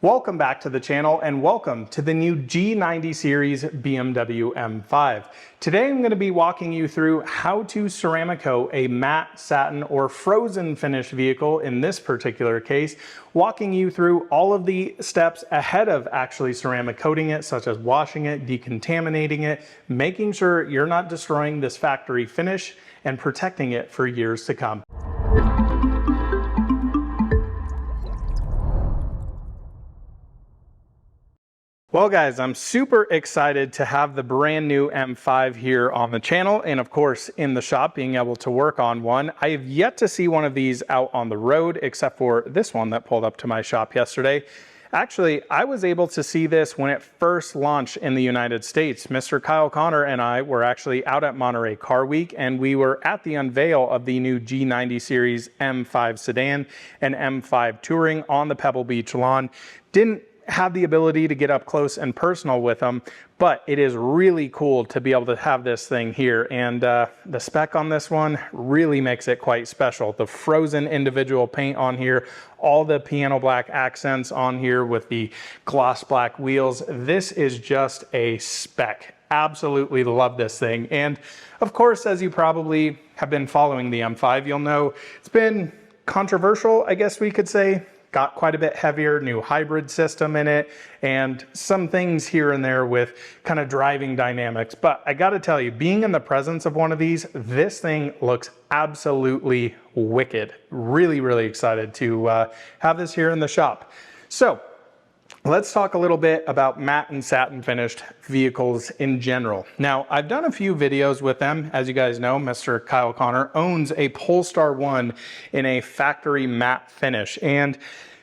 Welcome back to the channel and welcome to the new G90 series BMW M5. Today I'm going to be walking you through how to ceramic coat a matte, satin, or frozen finished vehicle in this particular case, walking you through all of the steps ahead of actually ceramic coating it, such as washing it, decontaminating it, making sure you're not destroying this factory finish, and protecting it for years to come. Well guys, I'm super excited to have the brand new M5 here on the channel and of course in the shop being able to work on one. I have yet to see one of these out on the road except for this one that pulled up to my shop yesterday. Actually, I was able to see this when it first launched in the United States. Mr. Kyle Connor and I were actually out at Monterey Car Week and we were at the unveil of the new G90 series M5 sedan and M5 Touring on the Pebble Beach lawn. Didn't have the ability to get up close and personal with them, but it is really cool to be able to have this thing here. And the spec on this one really makes it quite special. The frozen individual paint on here, all the piano black accents on here with the gloss black wheels. This is just a spec. Absolutely love this thing. And of course, as you probably have been following the M5, you'll know it's been controversial, I guess we could say. Got quite a bit heavier, new hybrid system in it, and some things here and there with kind of driving dynamics. But I gotta tell you, being in the presence of one of these, this thing looks absolutely wicked. Really, really excited to have this here in the shop. So let's talk a little bit about matte and satin finished vehicles in general. Now, I've done a few videos with them. As you guys know, Mr. Kyle Connor owns a Polestar 1 in a factory matte finish. And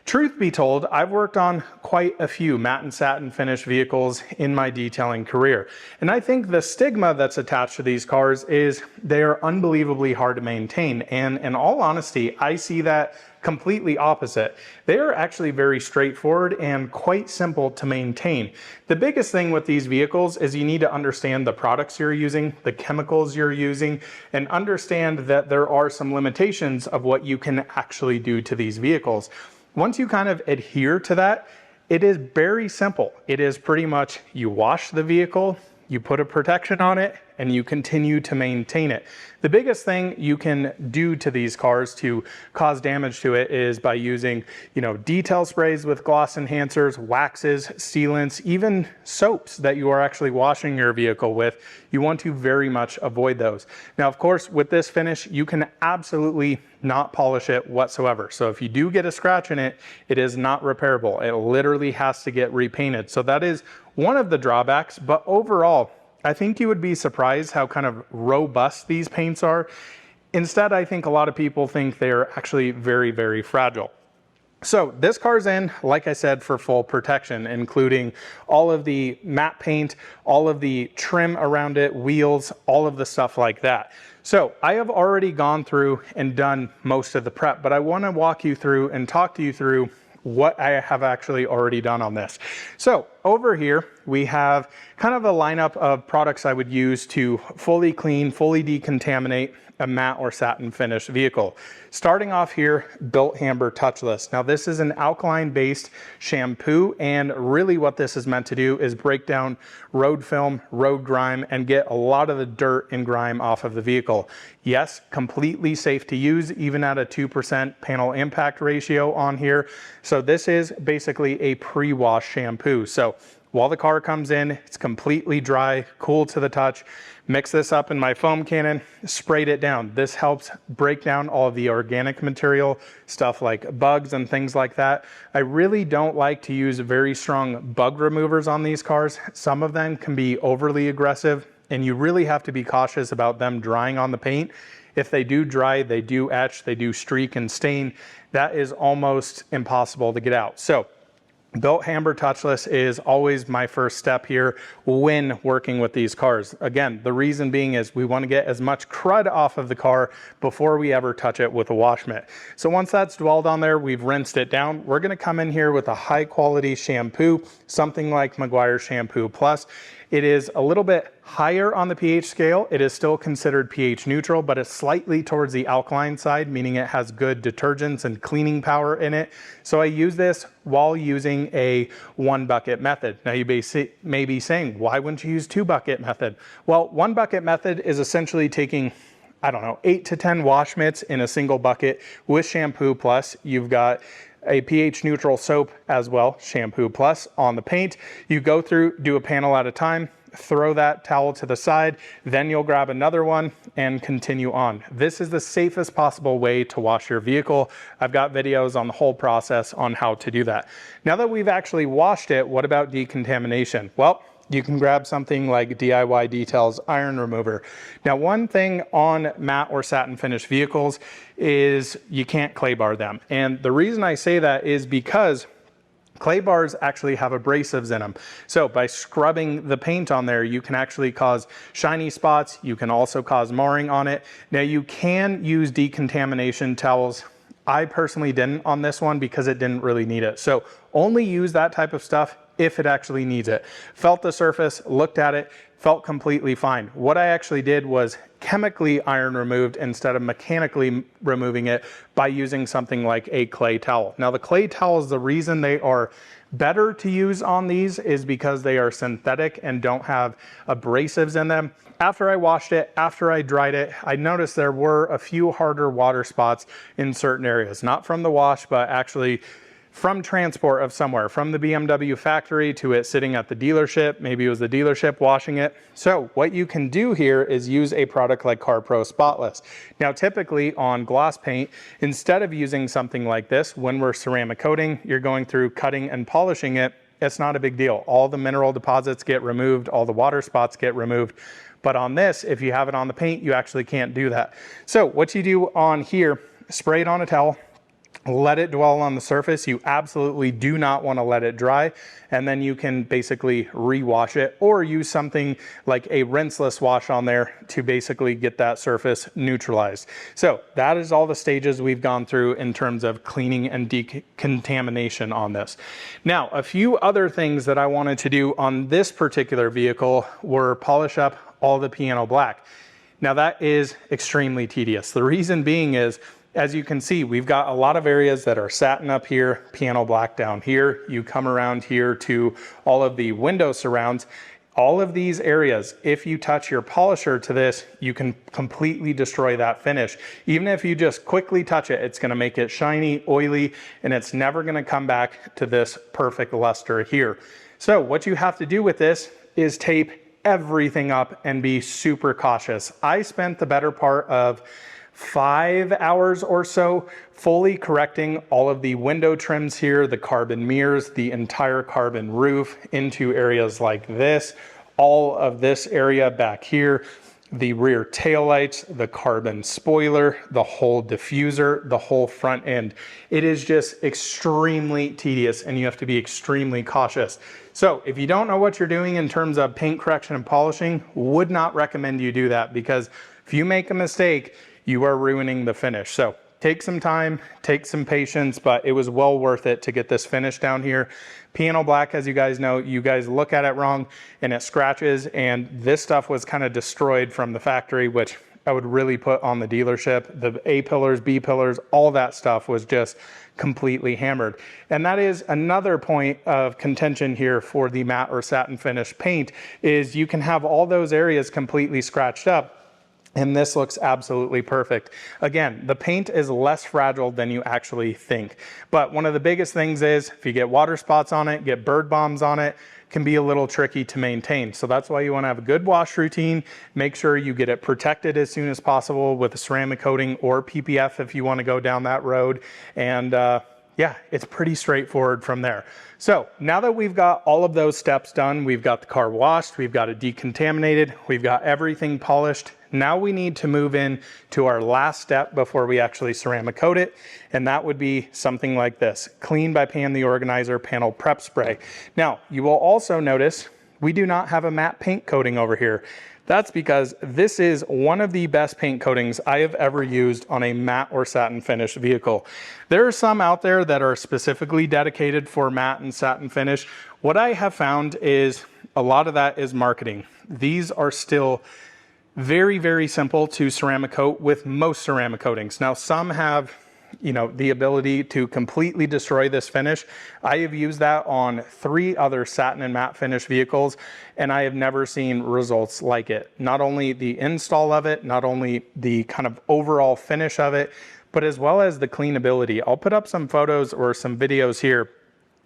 truth be told, I've worked on quite a few matte and satin finished vehicles in my detailing career. And I think the stigma that's attached to these cars is they are unbelievably hard to maintain. And in all honesty, I see that completely opposite. They are actually very straightforward and quite simple to maintain. The biggest thing with these vehicles is you need to understand the products you're using, the chemicals you're using, and understand that there are some limitations of what you can actually do to these vehicles. Once you kind of adhere to that, it is very simple. It is pretty much you wash the vehicle, you put a protection on it, and you continue to maintain it. The biggest thing you can do to these cars to cause damage to it is by using, detail sprays with gloss enhancers, waxes, sealants, even soaps that you are actually washing your vehicle with. You want to very much avoid those. Now, of course, with this finish, you can absolutely not polish it whatsoever. So if you do get a scratch in it, it is not repairable. It literally has to get repainted. So that is one of the drawbacks, but overall, I think you would be surprised how kind of robust these paints are. Instead, I think a lot of people think they're actually very, very fragile. So this car's in, like I said, for full protection, including all of the matte paint, all of the trim around it, wheels, all of the stuff like that. So I have already gone through and done most of the prep, but I want to walk you through and talk to you through what I have actually already done on this. So over here, we have kind of a lineup of products I would use to fully clean, fully decontaminate a matte or satin finished vehicle. Starting off here, Built Amber Touchless. Now this is an alkaline based shampoo, and really what this is meant to do is break down road film, road grime, and get a lot of the dirt and grime off of the vehicle. Yes, completely safe to use, even at a 2% panel impact ratio on here. So this is basically a pre-wash shampoo. So while the car comes in, it's completely dry, cool to the touch. Mix this up in my foam cannon, sprayed it down. This helps break down all of the organic material, stuff like bugs and things like that. I really don't like to use very strong bug removers on these cars. Some of them can be overly aggressive, and you really have to be cautious about them drying on the paint. If they do dry, they do etch, they do streak and stain. That is almost impossible to get out. So Built Amber Touchless is always my first step here when working with these cars. Again, the reason being is we want to get as much crud off of the car before we ever touch it with a wash mitt. So once that's dwelled on there, we've rinsed it down. We're going to come in here with a high quality shampoo, something like Meguiar's Shampoo Plus. It is a little bit higher on the pH scale. It is still considered pH neutral, but it's slightly towards the alkaline side, meaning it has good detergents and cleaning power in it. So I use this while using a 1-bucket method. Now you may be saying, why wouldn't you use 2-bucket method? Well, 1-bucket method is essentially taking, I don't know, 8 to 10 wash mitts in a single bucket with shampoo, plus you've got a pH neutral soap as well, shampoo plus on the paint. You go through, do a panel at a time, throw that towel to the side, then you'll grab another one and continue on. This is the safest possible way to wash your vehicle. I've got videos on the whole process on how to do that. Now that we've actually washed it, what about decontamination? Well, you can grab something like DIY Details Iron Remover. Now, one thing on matte or satin finish vehicles is you can't clay bar them. And the reason I say that is because clay bars actually have abrasives in them. So by scrubbing the paint on there, you can actually cause shiny spots. You can also cause marring on it. Now you can use decontamination towels. I personally didn't on this one because it didn't really need it. So only use that type of stuff if it actually needs it. Felt the surface, looked at it, felt completely fine. What I actually did was chemically iron removed instead of mechanically removing it by using something like a clay towel. Now the clay towels, the reason they are better to use on these is because they are synthetic and don't have abrasives in them. After I washed it, after I dried it, I noticed there were a few harder water spots in certain areas, not from the wash, but actually from transport of somewhere, from the BMW factory to it sitting at the dealership. Maybe it was the dealership washing it. So what you can do here is use a product like CarPro Spotless. Now, typically on gloss paint, instead of using something like this, when we're ceramic coating, you're going through cutting and polishing it. It's not a big deal. All the mineral deposits get removed, all the water spots get removed. But on this, if you have it on the paint, you actually can't do that. So what you do on here, spray it on a towel, let it dwell on the surface. You absolutely do not want to let it dry, and then you can basically rewash it or use something like a rinseless wash on there to basically get that surface neutralized. So that is all the stages we've gone through in terms of cleaning and decontamination on this. Now, a few other things that I wanted to do on this particular vehicle were polish up all the piano black. Now that is extremely tedious. The reason being is, as you can see, we've got a lot of areas that are satin up here, piano black down here. You come around here to all of the window surrounds. All of these areas, if you touch your polisher to this, you can completely destroy that finish. Even if you just quickly touch it, it's gonna make it shiny, oily, and it's never gonna come back to this perfect luster here. So what you have to do with this is tape everything up and be super cautious. I spent the better part of 5 hours or so fully correcting all of the window trims here, the carbon mirrors, the entire carbon roof into areas like this, all of this area back here, the rear taillights, the carbon spoiler, the whole diffuser, the whole front end. It is just extremely tedious and you have to be extremely cautious. So if you don't know what you're doing in terms of paint correction and polishing, would not recommend you do that, because if you make a mistake, you are ruining the finish. So take some time, take some patience, but it was well worth it to get this finish down here. Piano black, as you guys know, you guys look at it wrong and it scratches, and this stuff was kind of destroyed from the factory, which I would really put on the dealership. The A pillars, B pillars, all that stuff was just completely hammered. And that is another point of contention here for the matte or satin finish paint, is you can have all those areas completely scratched up, and this looks absolutely perfect. Again, the paint is less fragile than you actually think. But one of the biggest things is if you get water spots on it, get bird bombs on it, can be a little tricky to maintain. So that's why you want to have a good wash routine. Make sure you get it protected as soon as possible with a ceramic coating or PPF if you want to go down that road. And yeah, it's pretty straightforward from there. So now that we've got all of those steps done, we've got the car washed, we've got it decontaminated, we've got everything polished. Now we need to move in to our last step before we actually ceramic coat it, and that would be something like this: Clean by Pan the Organizer Panel Prep Spray. Now, you will also notice we do not have a matte paint coating over here. That's because this is one of the best paint coatings I have ever used on a matte or satin finish vehicle. There are some out there that are specifically dedicated for matte and satin finish. What I have found is a lot of that is marketing. These are still very, very simple to ceramic coat with most ceramic coatings. Now, some have, you know, the ability to completely destroy this finish. I have used that on 3 other satin and matte finish vehicles, and I have never seen results like it. Not only the install of it, not only the kind of overall finish of it, but as well as the cleanability. I'll put up some photos or some videos here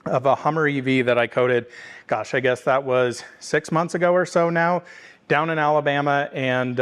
of a Hummer EV that I coated, gosh, I guess that was 6 months ago or so now, down in Alabama, and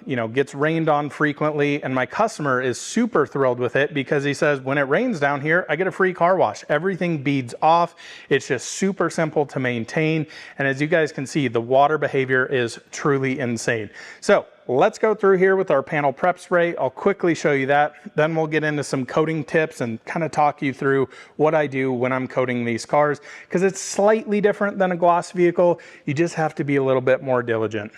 you know, gets rained on frequently, and my customer is super thrilled with it because he says, when it rains down here, I get a free car wash. Everything beads off. It's just super simple to maintain, and as you guys can see, the water behavior is truly insane. So let's go through here with our panel prep spray. I'll quickly show you that. Then we'll get into some coating tips and kind of talk you through what I do when I'm coating these cars, because it's slightly different than a gloss vehicle. You just have to be a little bit more diligent.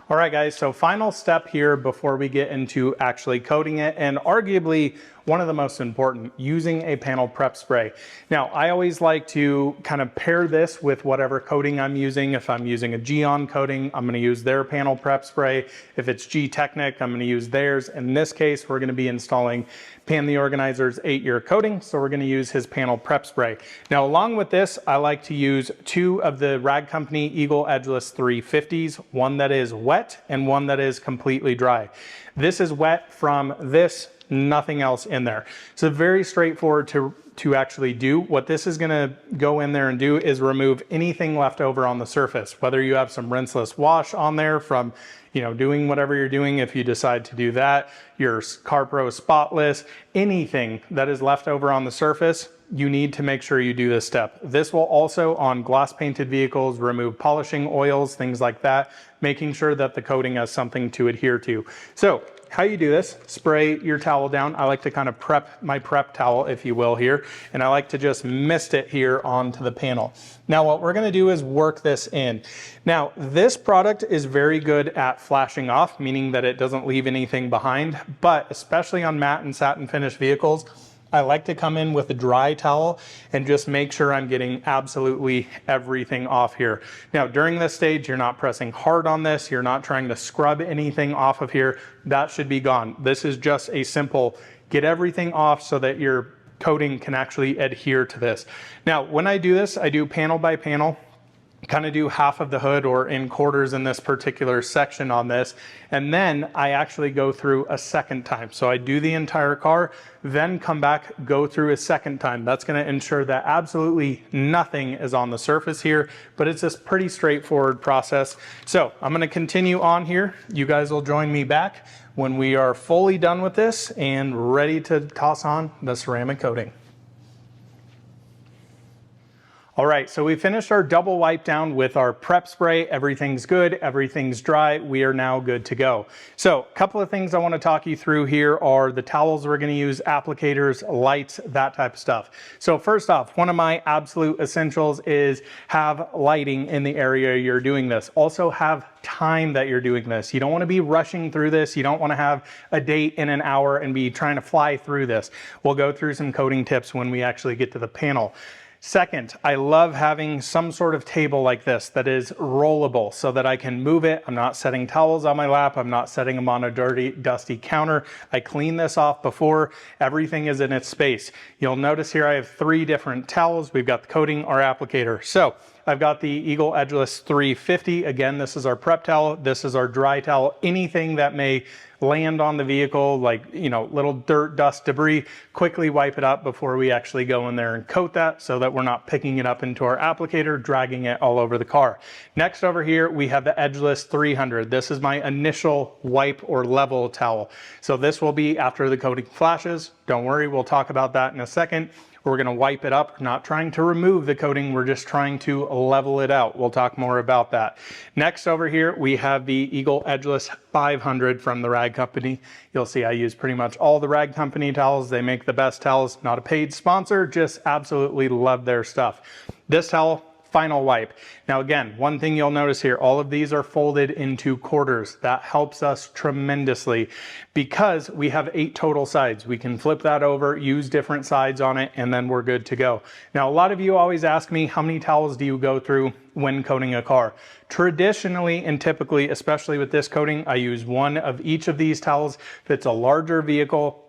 All right, guys, so final step here before we get into actually coating it, and arguably one of the most important, using a panel prep spray. Now, I always like to kind of pair this with whatever coating I'm using. If I'm using a Geon coating, I'm going to use their panel prep spray. If it's G-Technic, I'm going to use theirs. In this case, we're going to be installing Pan the Organizer's 8-year coating, so we're going to use his panel prep spray. Now, along with this, I like to use 2 of the Rag Company Eagle Edgeless 350s, one that is wet and one that is completely dry. This is wet from this, nothing else in there. So very straightforward to actually do. What this is gonna go in there and do is remove anything left over on the surface, whether you have some rinseless wash on there from, you know, doing whatever you're doing. If you decide to do that, your CarPro is spotless, anything that is left over on the surface, you need to make sure you do this step. This will also, on gloss painted vehicles, remove polishing oils, things like that, making sure that the coating has something to adhere to. So how you do this, spray your towel down. I like to kind of prep my prep towel, if you will, here, and I like to just mist it here onto the panel. Now what we're gonna do is work this in. Now this product is very good at flashing off, meaning that it doesn't leave anything behind, but especially on matte and satin finish vehicles, I like to come in with a dry towel and just make sure I'm getting absolutely everything off here. Now, during this stage, you're not pressing hard on this. You're not trying to scrub anything off of here. That should be gone. This is just a simple get everything off so that your coating can actually adhere to this. Now, when I do this, I do panel by panel. Kind of do half of the hood or in quarters in this particular section on this, and then I actually go through a second time. So I do the entire car, then come back, go through a second time. That's going to ensure that absolutely nothing is on the surface here, but it's this pretty straightforward process. So I'm going to continue on here. You guys will join me back when we are fully done with this and ready to toss on the ceramic coating. All right, so we finished our double wipe down with our prep spray. Everything's good, everything's dry. We are now good to go. So a couple of things I want to talk you through here are the towels we're going to use, applicators, lights, that type of stuff. So first off, one of my absolute essentials is have lighting in the area you're doing this. Also have time that you're doing this. You don't want to be rushing through this. You don't want to have a date in an hour and be trying to fly through this. We'll go through some coating tips when we actually get to the panel. Second, I love having some sort of table like this that is rollable so that I can move it. I'm not setting towels on my lap. I'm not setting them on a dirty, dusty counter. I clean this off before. Everything is in its space. You'll notice here I have 3 different towels. We've got the coating, our applicator. So I've got the Eagle Edgeless 350. Again, this is our prep towel. This is our dry towel. Anything that may land on the vehicle, like, you know, little dirt, dust, debris, quickly wipe it up before we actually go in there and coat that so that we're not picking it up into our applicator, dragging it all over the car. Next over here, we have the Edgeless 300. This is my initial wipe or level towel. So this will be after the coating flashes. Don't worry, we'll talk about that in a second. We're going to wipe it up, not trying to remove the coating, we're just trying to level it out. We'll talk more about that. Next over here, we have the Eagle Edgeless 500 from the Rag Company. You'll see I use pretty much all the Rag Company towels. They make the best towels. Not a paid sponsor, just absolutely love their stuff. This towel, final wipe. Now again, one thing you'll notice here, all of these are folded into quarters. That helps us tremendously because we have 8 total sides. We can flip that over, use different sides on it, and then we're good to go. Now, a lot of you always ask me, how many towels do you go through when coating a car? Traditionally and typically, especially with this coating, I use one of each of these towels. If it's a larger vehicle,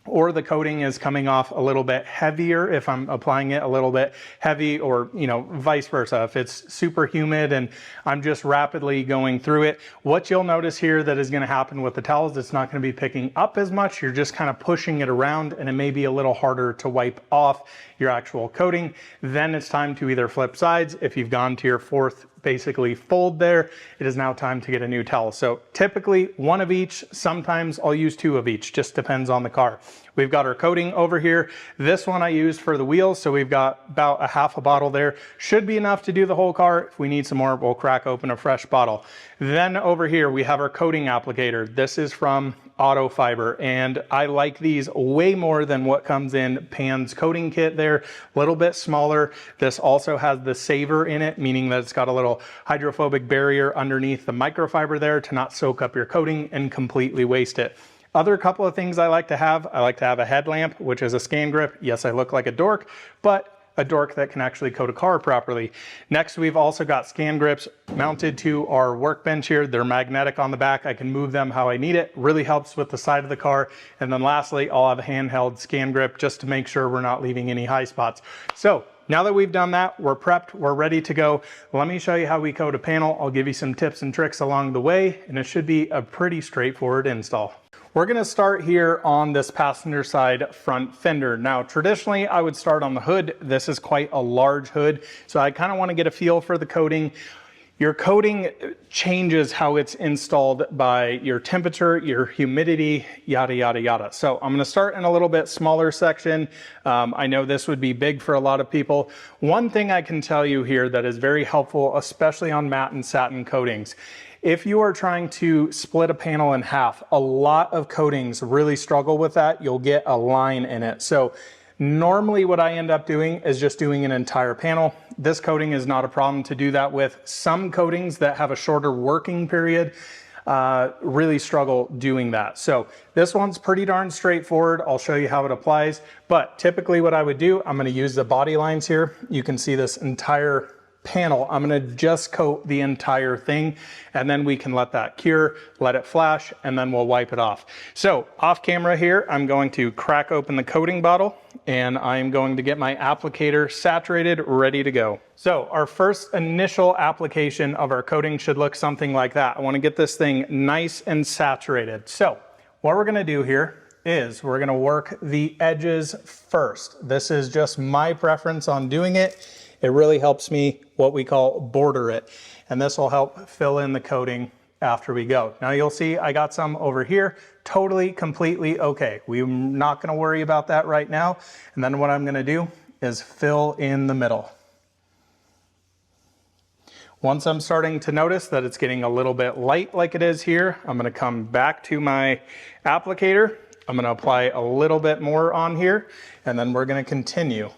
or the coating is coming off a little bit heavier, if I'm applying it a little bit heavy, or vice versa. If it's super humid and I'm just rapidly going through it, what you'll notice here that is going to happen with the towels, it's not going to be picking up as much. You're just kind of pushing it around and it may be a little harder to wipe off your actual coating. Then it's time to either flip sides. If you've gone to your 4th basically fold there, it is now time to get a new towel. So typically one of each, sometimes I'll use 2 of each, just depends on the car. We've got our coating over here. This one I use for the wheels, so we've got about a half a bottle there. Should be enough to do the whole car. If we need some more, we'll crack open a fresh bottle. Then over here we have our coating applicator. This is from Microfiber, and I like these way more than what comes in Pan's coating kit there. A little bit smaller. This also has the saver in it, meaning that it's got a little hydrophobic barrier underneath the microfiber there to not soak up your coating and completely waste it. Other couple of things I like to have a headlamp, which is a scan grip. Yes, I look like a dork, but a dork that can actually coat a car properly. Next, we've also got scan grips mounted to our workbench here. They're magnetic on the back. I can move them how I need it. Really helps with the side of the car. And then lastly, I'll have a handheld scan grip just to make sure we're not leaving any high spots. So now that we've done that, we're prepped, we're ready to go. Let me show you how we coat a panel. I'll give you some tips and tricks along the way, and it should be a pretty straightforward install. We're going to start here on this passenger side front fender. Now, traditionally, I would start on the hood. This is quite a large hood, so I kind of want to get a feel for the coating. Your coating changes how it's installed by your temperature, your humidity, yada, yada, yada. So I'm going to start in a little bit smaller section. I know this would be big for a lot of people. One thing I can tell you here that is very helpful, especially on matte and satin coatings, if you are trying to split a panel in half, a lot of coatings really struggle with that. You'll get a line in it. So normally what I end up doing is just doing an entire panel. This coating is not a problem to do that with. Some coatings that have a shorter working period really struggle doing that. So this one's pretty darn straightforward. I'll show you how it applies. But typically what I would do, I'm going to use the body lines here. You can see this entire panel. I'm going to just coat the entire thing, and then we can let that cure, let it flash, and then we'll wipe it off. So off camera here, I'm going to crack open the coating bottle, and I'm going to get my applicator saturated, ready to go. So our first initial application of our coating should look something like that. I want to get this thing nice and saturated. So what we're going to do here is we're going to work the edges first. This is just my preference on doing it. It really helps me what we call border it, and this will help fill in the coating after we go. Now you'll see I got some over here, totally, completely okay. We're not going to worry about that right now. And then what I'm going to do is fill in the middle. Once I'm starting to notice that it's getting a little bit light like it is here, I'm going to come back to my applicator. I'm going to apply a little bit more on here, and then we're going to continue.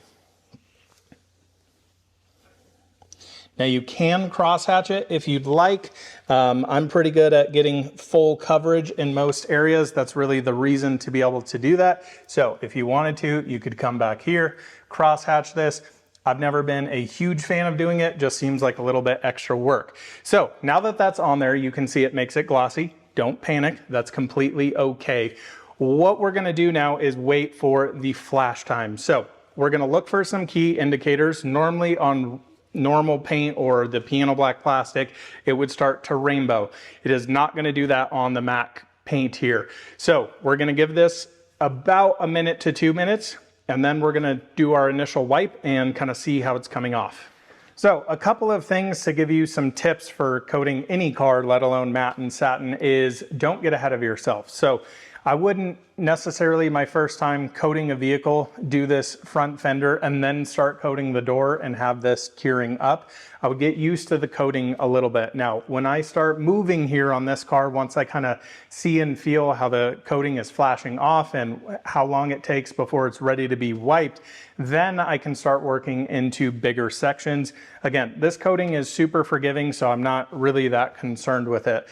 Now you can crosshatch it if you'd like. I'm pretty good at getting full coverage in most areas. That's really the reason to be able to do that. So if you wanted to, you could come back here, crosshatch this. I've never been a huge fan of doing it, just seems like a little bit extra work. So now that that's on there, you can see it makes it glossy. Don't panic, that's completely okay. What we're gonna do now is wait for the flash time. So we're gonna look for some key indicators. Normally on normal paint or the piano black plastic, it would start to rainbow. It is not going to do that on the matte paint here. So we're going to give this about a minute to 2 minutes, and then we're going to do our initial wipe and kind of see how it's coming off. So a couple of things to give you some tips for coating any car, let alone matte and satin, is don't get ahead of yourself. So I wouldn't necessarily my first time coating a vehicle do this front fender and then start coating the door and have this curing up. I would get used to the coating a little bit. Now, when I start moving here on this car, once I kind of see and feel how the coating is flashing off and how long it takes before it's ready to be wiped, then I can start working into bigger sections. Again, this coating is super forgiving, so I'm not really that concerned with it.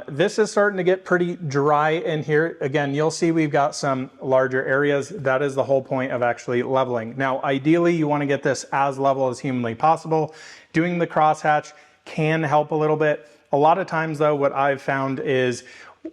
This is starting to get pretty dry in here. Again, you'll see we've got some larger areas. That is the whole point of actually leveling. Now, ideally, you want to get this as level as humanly possible. Doing the crosshatch can help a little bit. A lot of times though, what I've found is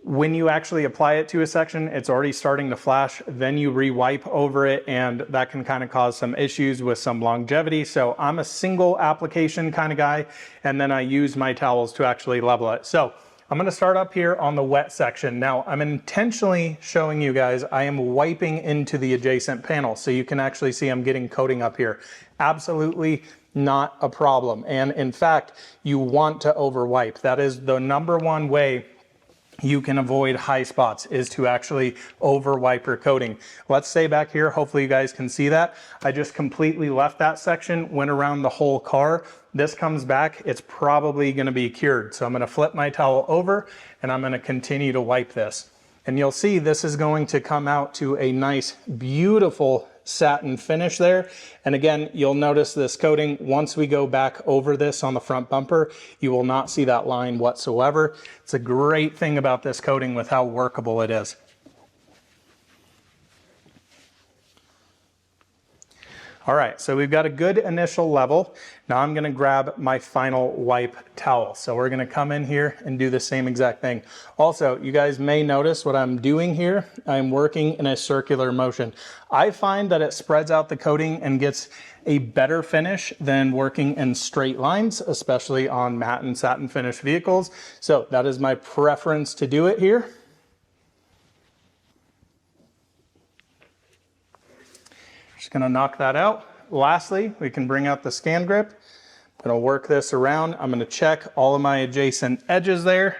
when you actually apply it to a section, it's already starting to flash, then you re-wipe over it, and that can kind of cause some issues with some longevity. So I'm a single application kind of guy, and then I use my towels to actually level it. So I'm going to start up here on the wet section. Now, I'm intentionally showing you guys I am wiping into the adjacent panel, so you can actually see I'm getting coating up here. Absolutely not a problem. And in fact, you want to over wipe. That is the number one way you can avoid high spots, is to actually over wipe your coating. Let's say back here, hopefully you guys can see that. I just completely left that section, went around the whole car. This comes back, it's probably gonna be cured. So I'm gonna flip my towel over and I'm gonna continue to wipe this. And you'll see this is going to come out to a nice, beautiful satin finish there. And again, you'll notice this coating, once we go back over this on the front bumper, you will not see that line whatsoever. It's a great thing about this coating with how workable it is. All right, so we've got a good initial level. Now I'm gonna grab my final wipe towel. So we're gonna come in here and do the same exact thing. Also, you guys may notice what I'm doing here. I'm working in a circular motion. I find that it spreads out the coating and gets a better finish than working in straight lines, especially on matte and satin finish vehicles. So that is my preference to do it here. Just gonna knock that out. Lastly, we can bring out the scan grip. I'm gonna work this around. I'm gonna check all of my adjacent edges there.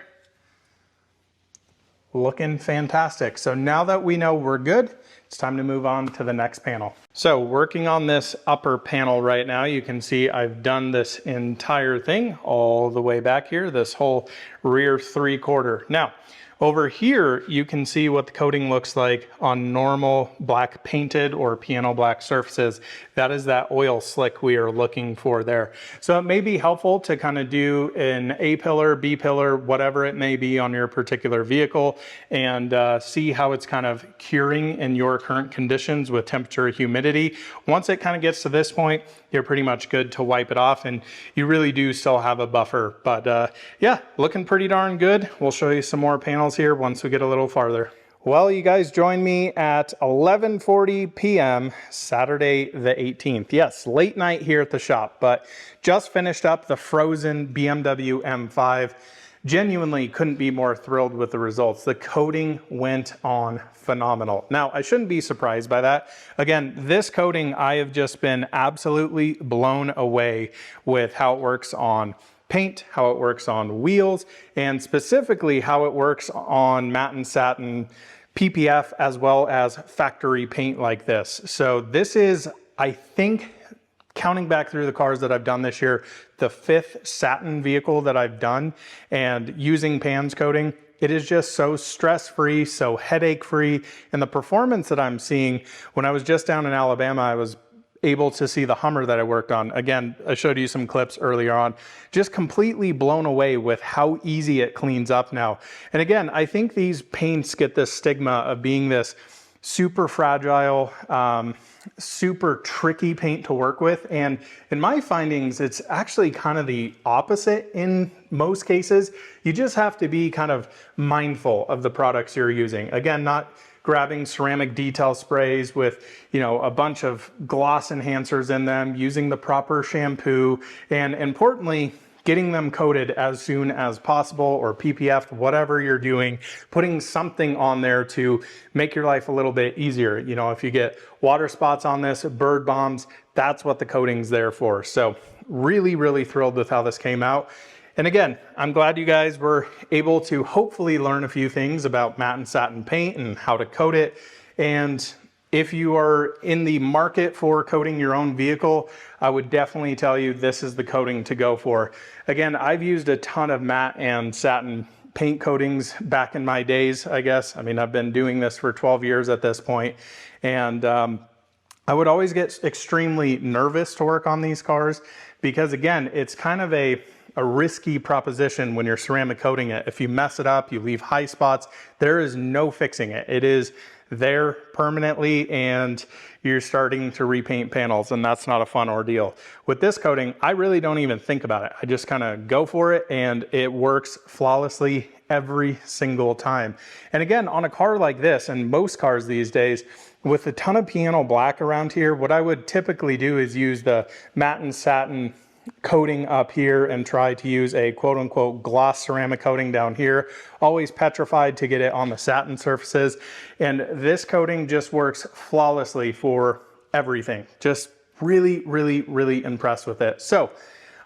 Looking fantastic. So now that we know we're good, it's time to move on to the next panel. So working on this upper panel right now, you can see I've done this entire thing all the way back here, this whole rear 3/4. Now, over here, you can see what the coating looks like on normal black painted or piano black surfaces. That is that oil slick we are looking for there. So it may be helpful to kind of do an A pillar, B pillar, whatever it may be on your particular vehicle, and see how it's kind of curing in your current conditions with temperature, humidity. Once it kind of gets to this point, you're pretty much good to wipe it off, and you really do still have a buffer. But yeah, looking pretty darn good. We'll show you some more panels here once we get a little farther. Well, you guys joined me at 11:40 p.m. Saturday the 18th. Yes, late night here at the shop, but just finished up the Frozen BMW M5. Genuinely couldn't be more thrilled with the results. The coating went on phenomenal. Now, I shouldn't be surprised by that. Again, this coating, I have just been absolutely blown away with how it works on paint, how it works on wheels, and specifically how it works on matte and satin PPF as well as factory paint like this. So this is, I think, counting back through the cars that I've done this year, the 5th satin vehicle that I've done, and using PANS coating, it is just so stress-free, so headache-free, and the performance that I'm seeing, when I was just down in Alabama, I was able to see the Hummer that I worked on. Again, I showed you some clips earlier on, just completely blown away with how easy it cleans up now. And again, I think these paints get this stigma of being this super fragile, super tricky paint to work with. And in my findings, it's actually kind of the opposite in most cases. You just have to be kind of mindful of the products you're using. Again, not grabbing ceramic detail sprays with, you know, a bunch of gloss enhancers in them, using the proper shampoo, and importantly, getting them coated as soon as possible, or PPF, whatever you're doing, putting something on there to make your life a little bit easier. You know, if you get water spots on this, bird bombs, that's what the coating's there for. So really, really thrilled with how this came out. And again, I'm glad you guys were able to hopefully learn a few things about matte and satin paint and how to coat it. And if you are in the market for coating your own vehicle, I would definitely tell you this is the coating to go for. Again, I've used a ton of matte and satin paint coatings back in my days, I guess. I mean, I've been doing this for 12 years at this point, and I would always get extremely nervous to work on these cars because, again, it's kind of a risky proposition when you're ceramic coating it. If you mess it up, you leave high spots, there is no fixing it. It is there permanently and you're starting to repaint panels, and that's not a fun ordeal. With this coating, I really don't even think about it. I just kind of go for it and it works flawlessly every single time. And again, on a car like this, and most cars these days, with a ton of piano black around here, what I would typically do is use the matte and satin coating up here and try to use a quote-unquote gloss ceramic coating down here, always petrified to get it on the satin surfaces. And this coating just works flawlessly for everything. Just really, really, really impressed with it. So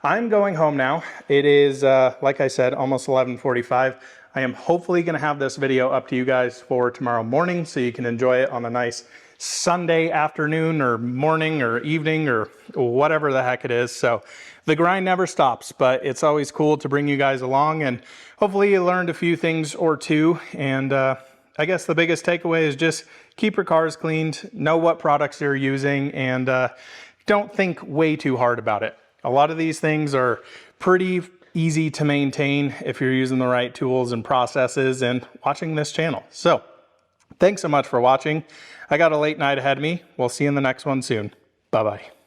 I'm going home now. It is, like I said, almost 11:45. I am hopefully going to have this video up to you guys for tomorrow morning so you can enjoy it on a nice Sunday afternoon or morning or evening or whatever the heck it is. So the grind never stops, but it's always cool to bring you guys along, and hopefully you learned a few things or two. And I guess the biggest takeaway is just keep your cars cleaned, know what products you're using, and don't think way too hard about it. A lot of these things are pretty easy to maintain if you're using the right tools and processes and watching this channel. So thanks so much for watching. I got a late night ahead of me. We'll see you in the next one soon. Bye-bye.